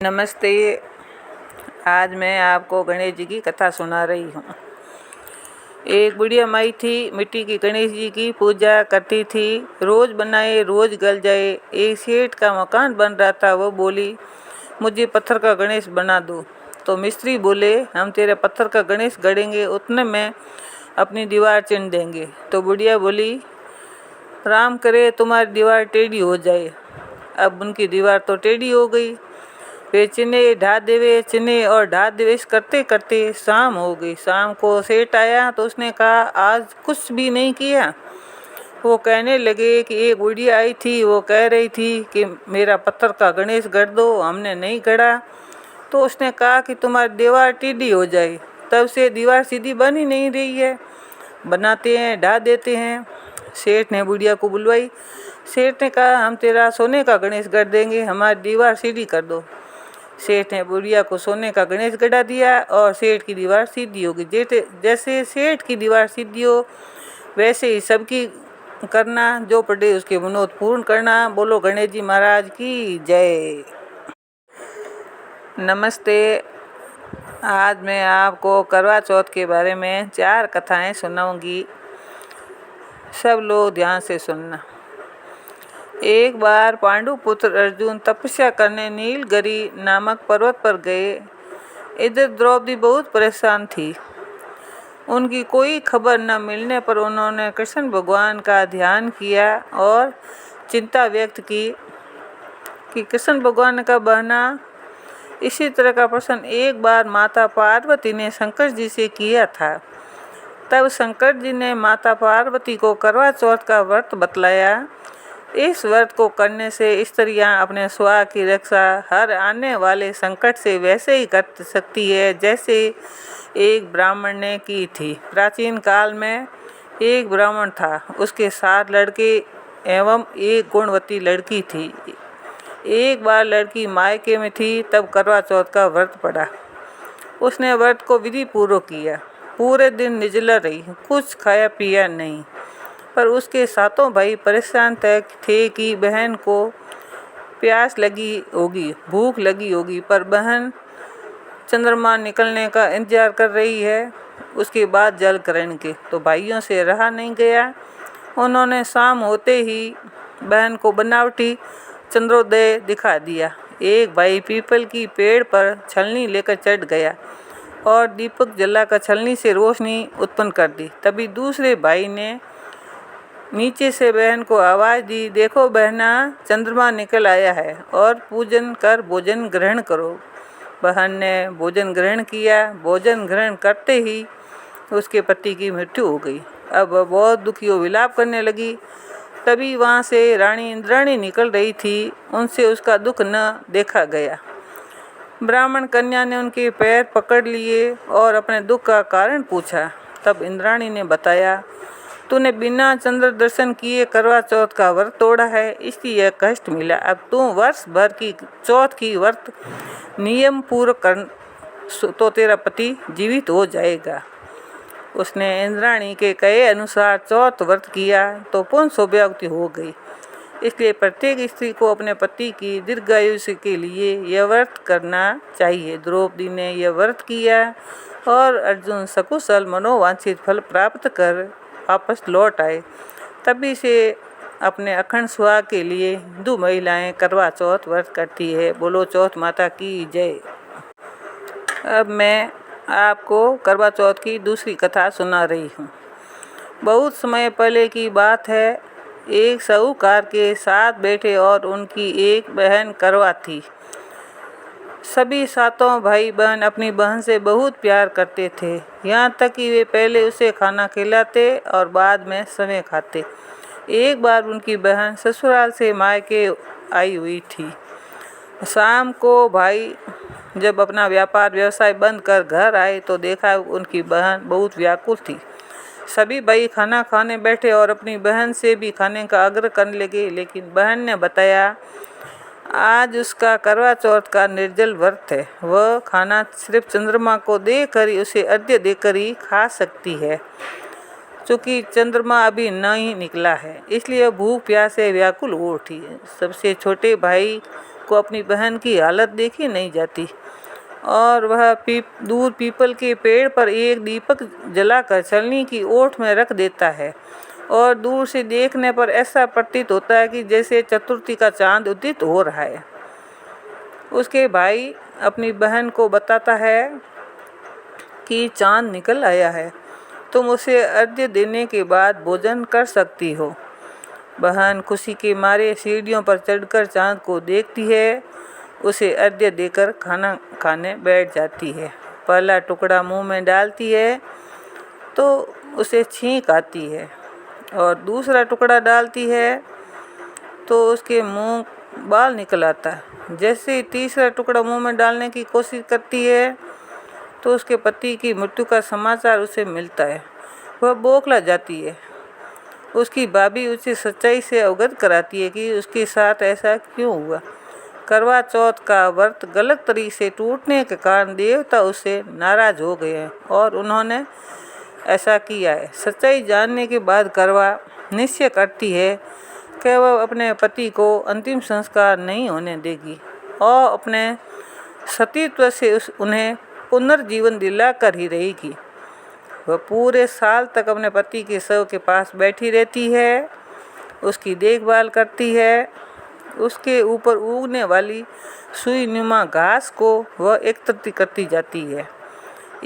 नमस्ते। आज मैं आपको गणेश जी की कथा सुना रही हूँ। एक बुढ़िया माई थी, मिट्टी की गणेश जी की पूजा करती थी। रोज बनाए रोज गल जाए। एक सेठ का मकान बन रहा था। वो बोली, मुझे पत्थर का गणेश बना दो। तो मिस्त्री बोले, हम तेरे पत्थर का गणेश गढ़ेंगे, उतने में अपनी दीवार चिन देंगे। तो बुढ़िया बोली, राम करे तुम्हारी दीवार टेढ़ी हो जाए। अब उनकी दीवार तो टेढ़ी हो गई। वे चिने ढा देवे, चिने और ढा देवे, इस करते करते शाम हो गई। शाम को सेठ आया तो उसने कहा, आज कुछ भी नहीं किया। वो कहने लगे कि एक बुढ़िया आई थी, वो कह रही थी कि मेरा पत्थर का गणेश गढ़ दो, हमने नहीं गढ़ा। तो उसने कहा कि तुम्हारी दीवार टेढ़ी हो जाए। तब से दीवार सीधी बन ही नहीं रही है। बनाते हैं, ढा देते हैं। सेठ ने बुढ़िया को बुलवाई। सेठ ने कहा, हम तेरा सोने का गणेश गढ़ देंगे, हमारी दीवार सीधी कर दो। सेठ ने बुढ़िया को सोने का गणेश गढ़ा दिया और सेठ की दीवार सीधी हो गई। जैसे सेठ की दीवार सीधी हो वैसे ही सबकी करना, जो पड़े उसके मनोरथ पूर्ण करना। बोलो गणेश जी महाराज की जय। नमस्ते। आज मैं आपको करवा चौथ के बारे में 4 कथाएं सुनाऊंगी। सब लोग ध्यान से सुनना। एक बार पांडु पुत्र अर्जुन तपस्या करने नीलगिरी नामक पर्वत पर गए। इधर द्रौपदी बहुत परेशान थी। उनकी कोई खबर न मिलने पर उन्होंने कृष्ण भगवान का ध्यान किया और चिंता व्यक्त की कि कृष्ण भगवान का बहना। इसी तरह का प्रश्न एक बार माता पार्वती ने शंकर जी से किया था। तब शंकर जी ने माता पार्वती को करवा चौथ का व्रत बतलाया। इस व्रत को करने से स्त्रियां अपने स्वास्थ्य की रक्षा हर आने वाले संकट से वैसे ही कर सकती है जैसे एक ब्राह्मण ने की थी। प्राचीन काल में एक ब्राह्मण था, उसके 7 लड़के एवं एक गुणवती लड़की थी। एक बार लड़की मायके में थी, तब करवा चौथ का व्रत पड़ा। उसने व्रत को विधि पूर्वक किया। पूरे दिन निर्जला रही, कुछ खाया पिया नहीं। पर उसके 7 भाई परेशान थे कि बहन को प्यास लगी होगी, भूख लगी होगी, पर बहन चंद्रमा निकलने का इंतजार कर रही है, उसके बाद जल ग्रहण के। तो भाइयों से रहा नहीं गया। उन्होंने शाम होते ही बहन को बनावटी चंद्रोदय दिखा दिया। एक भाई पीपल की पेड़ पर छलनी लेकर चढ़ गया और दीपक जलाकर छलनी से रोशनी उत्पन्न कर दी। तभी दूसरे भाई ने नीचे से बहन को आवाज़ दी, देखो बहना, चंद्रमा निकल आया है और पूजन कर भोजन ग्रहण करो। बहन ने भोजन ग्रहण किया। भोजन ग्रहण करते ही उसके पति की मृत्यु हो गई। अब वह बहुत दुखी हो विलाप करने लगी। तभी वहाँ से रानी इंद्राणी निकल रही थी। उनसे उसका दुख न देखा गया। ब्राह्मण कन्या ने उनके पैर पकड़ लिए और अपने दुख का कारण पूछा। तब इंद्राणी ने बताया, तूने बिना चंद्र दर्शन किए करवा चौथ का व्रत तोड़ा है, इसलिए यह कष्ट मिला। अब तू वर्ष भर की चौथ की व्रत नियम पूर्वक कर तो तेरा पति जीवित हो जाएगा। उसने इंद्राणी के कहे अनुसार चौथ व्रत किया तो पूर्ण सौभाग्यवती हो गई। इसलिए प्रत्येक स्त्री को अपने पति की दीर्घायुष्य के लिए यह व्रत करना चाहिए। द्रौपदी ने यह व्रत किया और अर्जुन सकुशल मनोवांछित फल प्राप्त कर वापस लौट आए। तभी से अपने अखंड सुहाग के लिए हिंदू महिलाएं करवा चौथ व्रत करती है। बोलो चौथ माता की जय। अब मैं आपको करवा चौथ की दूसरी कथा सुना रही हूँ। बहुत समय पहले की बात है। एक साहूकार के 7 बेटे और उनकी एक बहन करवा थी। सभी 7 भाई बहन अपनी बहन से बहुत प्यार करते थे, यहाँ तक कि वे पहले उसे खाना खिलाते और बाद में समय खाते। एक बार उनकी बहन ससुराल से मायके आई हुई थी। शाम को भाई जब अपना व्यापार व्यवसाय बंद कर घर आए तो देखा उनकी बहन बहुत व्याकुल थी। सभी भाई खाना खाने बैठे और अपनी बहन से भी खाने का आग्रह करने लगे, लेकिन बहन ने बताया आज उसका करवा चौथ का निर्जल व्रत है। वह खाना सिर्फ चंद्रमा को देकर ही, उसे अर्घ्य देकर ही खा सकती है, क्योंकि चंद्रमा अभी नहीं निकला है। इसलिए भूख प्यास से व्याकुल हो उठी। सबसे छोटे भाई को अपनी बहन की हालत देखी नहीं जाती और वह दूर पीपल के पेड़ पर एक दीपक जलाकर छलनी की ओट में रख देता है और दूर से देखने पर ऐसा प्रतीत होता है कि जैसे चतुर्थी का चांद उदित हो रहा है। उसके भाई अपनी बहन को बताता है कि चांद निकल आया है, तुम उसे अर्घ्य देने के बाद भोजन कर सकती हो। बहन खुशी के मारे सीढ़ियों पर चढ़कर चांद को देखती है, उसे अर्घ्य देकर खाना खाने बैठ जाती है। पहला टुकड़ा मुंह में डालती है तो उसे छींक आती है और दूसरा टुकड़ा डालती है तो उसके मुंह बाल निकल आता है। जैसे ही तीसरा टुकड़ा मुंह में डालने की कोशिश करती है तो उसके पति की मृत्यु का समाचार उसे मिलता है। वह बौखला जाती है। उसकी भाभी उसे सच्चाई से अवगत कराती है कि उसके साथ ऐसा क्यों हुआ। करवा चौथ का व्रत गलत तरीके से टूटने के कारण देवता उससे नाराज हो गए हैं और उन्होंने ऐसा किया है। सच्चाई जानने के बाद करवा निश्चय करती है कि वह अपने पति को अंतिम संस्कार नहीं होने देगी और अपने सतीत्व से उन्हें पुनर्जीवन दिलाकर ही रहेगी। वह पूरे साल तक अपने पति के शव के पास बैठी रहती है, उसकी देखभाल करती है। उसके ऊपर उगने वाली सुई नुमा घास को वह एकत्रित करती जाती है।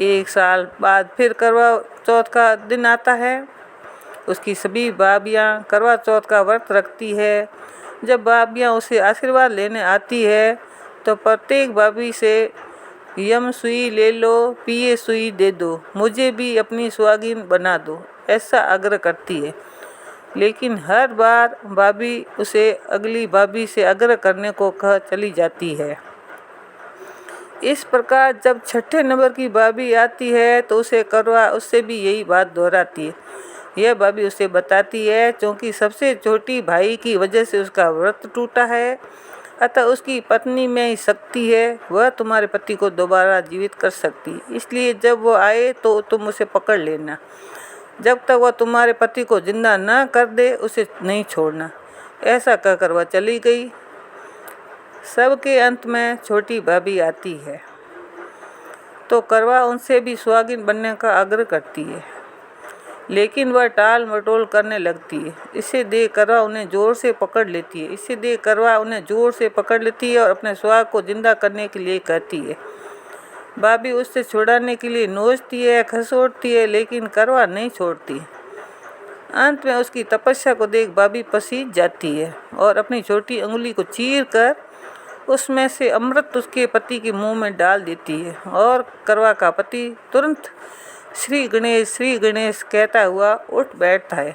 एक साल बाद फिर करवा चौथ का दिन आता है। उसकी सभी भाभियाँ करवा चौथ का व्रत रखती है। जब भाभियाँ उसे आशीर्वाद लेने आती है तो प्रत्येक भाभी से यम सुई ले लो, पिए सुई दे दो, मुझे भी अपनी सुहागिन बना दो, ऐसा आग्रह करती है। लेकिन हर बार भाभी उसे अगली भाभी से आग्रह करने को कह चली जाती है। इस प्रकार जब छठे नंबर की भाभी आती है तो उसे करवा उससे भी यही बात दोहराती है। यह भाभी उसे बताती है क्योंकि सबसे छोटी भाई की वजह से उसका व्रत टूटा है, अतः उसकी पत्नी में ही शक्ति है, वह तुम्हारे पति को दोबारा जीवित कर सकती है। इसलिए जब वो आए तो तुम उसे पकड़ लेना, जब तक वह तुम्हारे पति को जिंदा न कर दे उसे नहीं छोड़ना। ऐसा कहकर वह चली गई। सबके अंत में छोटी भाभी आती है तो करवा उनसे भी सुहागिन बनने का आग्रह करती है, लेकिन वह टाल मटोल करने लगती है। इसे देख करवा उन्हें जोर से पकड़ लेती है और अपने सुहाग को जिंदा करने के लिए कहती है। भाभी उससे छुड़ाने के लिए नोचती है, खसोटती है, लेकिन करवा नहीं छोड़ती। अंत में उसकी तपस्या को देख भाभी पसीज जाती है और अपनी छोटी अंगुली को चीर कर उसमें से अमृत उसके पति के मुंह में डाल देती है और करवा का पति तुरंत श्री गणेश कहता हुआ उठ बैठता है।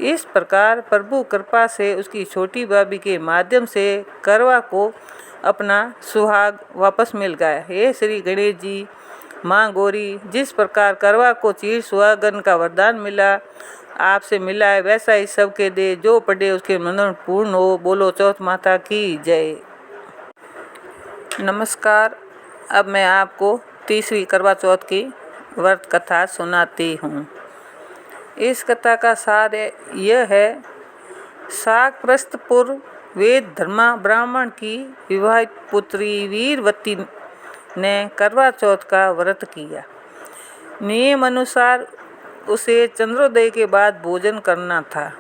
इस प्रकार प्रभु कृपा से उसकी छोटी भाभी के माध्यम से करवा को अपना सुहाग वापस मिल गया। हे श्री गणेश जी, माँ गौरी, जिस प्रकार करवा को चीर सुहागन का वरदान मिला, आपसे मिला है, वैसा ही सबके दे, जो पढ़े उसके मनोरथ पूर्ण हो। बोलो चौथ माता की जय। नमस्कार। अब मैं आपको तीसरी करवा चौथ की व्रत कथा सुनाती हूँ। इस कथा का सार यह है, शाकप्रस्थपुर वेद धर्मा ब्राह्मण की विवाहित पुत्री वीरवती ने करवा चौथ का व्रत किया। नियम अनुसार उसे चंद्रोदय के बाद भोजन करना था,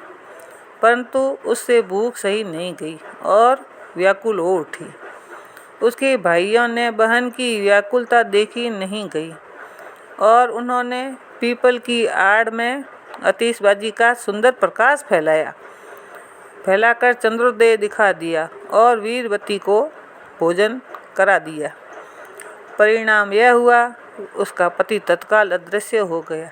परंतु उससे भूख सही नहीं गई और व्याकुल हो उठी। उसके भाइयों ने बहन की व्याकुलता देखी नहीं गई और उन्होंने पीपल की आड़ में आतिशबाजी का सुंदर प्रकाश फैलाकर चंद्रोदय दिखा दिया और वीरवती को भोजन करा दिया। परिणाम यह हुआ, उसका पति तत्काल अदृश्य हो गया।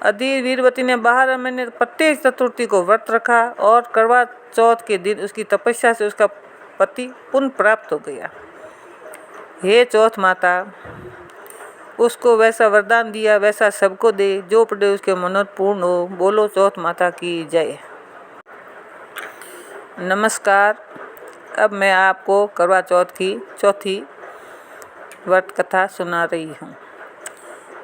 अधीर वीरवती ने 12 महीने प्रत्येक चतुर्थी को व्रत रखा और करवा चौथ के दिन उसकी तपस्या से उसका पति पुनः प्राप्त हो गया। हे चौथ माता, उसको वैसा वरदान दिया वैसा सबको दे, जो पढ़े उसके मनोरथ पूर्ण हो। बोलो चौथ माता की जय। नमस्कार। अब मैं आपको करवा चौथ की चौथी व्रत कथा सुना रही हूँ।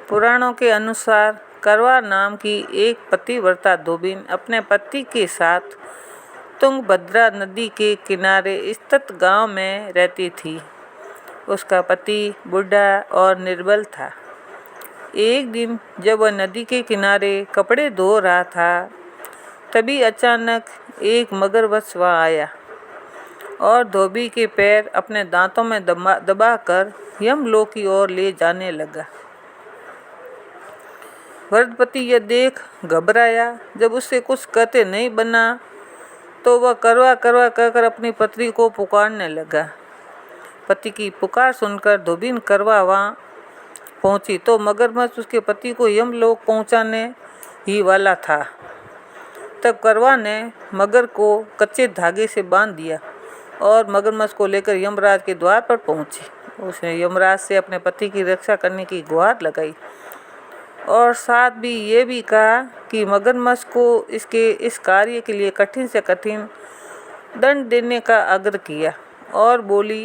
पुराणों के अनुसार करवा नाम की एक पतिव्रता धोबिन अपने पति के साथ तुंगभद्रा नदी के किनारे स्थित गांव में रहती थी। उसका पति बूढ़ा और निर्बल था। एक दिन जब वह नदी के किनारे कपड़े धो रहा था, तभी अचानक एक मगरमच्छ वहाँ आया और धोबी के पैर अपने दांतों में दबाकर यमलोक की ओर ले जाने लगा। वृद्धपति यह देख घबराया। जब उससे कुछ कहते नहीं बना तो वह करवा करवा कहकर अपनी पत्नी को पुकारने लगा। पति की पुकार सुनकर धोबीन करवा वहाँ पहुंची तो मगरमच्छ उसके पति को यमलोक पहुंचाने ही वाला था। तब करवा ने मगर को कच्चे धागे से बांध दिया और मगरमच्छ को लेकर यमराज के द्वार पर पहुंची। उसने यमराज से अपने पति की रक्षा करने की गुहार लगाई और साथ भी ये भी कहा कि मगरमच्छ को इसके इस कार्य के लिए कठिन से कठिन दंड देने का आग्रह किया और बोली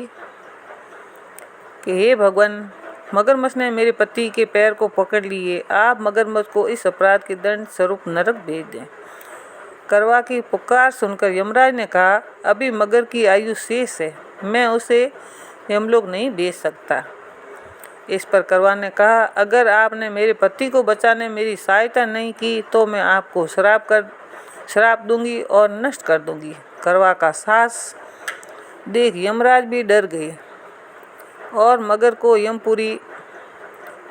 कि हे भगवान, मगरमच्छ ने मेरे पति के पैर को पकड़ लिए। आप मगरमच्छ को इस अपराध के दंड स्वरूप नरक भेज दें। करवा की पुकार सुनकर यमराज ने कहा, अभी मगर की आयु शेष है, मैं उसे यमलोक नहीं भेज सकता। इस पर करवा ने कहा, अगर आपने मेरे पति को बचाने मेरी सहायता नहीं की तो मैं आपको श्राप दूंगी और नष्ट कर दूंगी। करवा का साहस देख यमराज भी डर गए और मगर को यमपुरी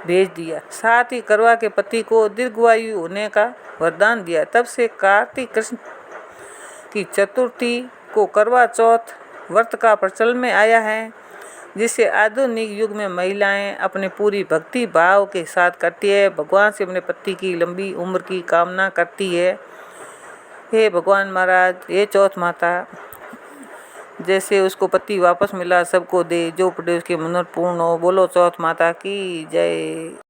भेज दिया। साथ ही करवा के पति को दीर्घायु होने का वरदान दिया। तब से कार्तिक कृष्ण की चतुर्थी को करवा चौथ व्रत का प्रचलन में आया है, जिसे आधुनिक युग में महिलाएं अपने पूरी भक्ति भाव के साथ करती है। भगवान से अपने पति की लंबी उम्र की कामना करती है। हे भगवान महाराज, हे चौथ माता, जैसे उसको पति वापस मिला सबको दे, जो पड़े उसके मनोरथ पूर्ण हो। बोलो चौथ माता की जय।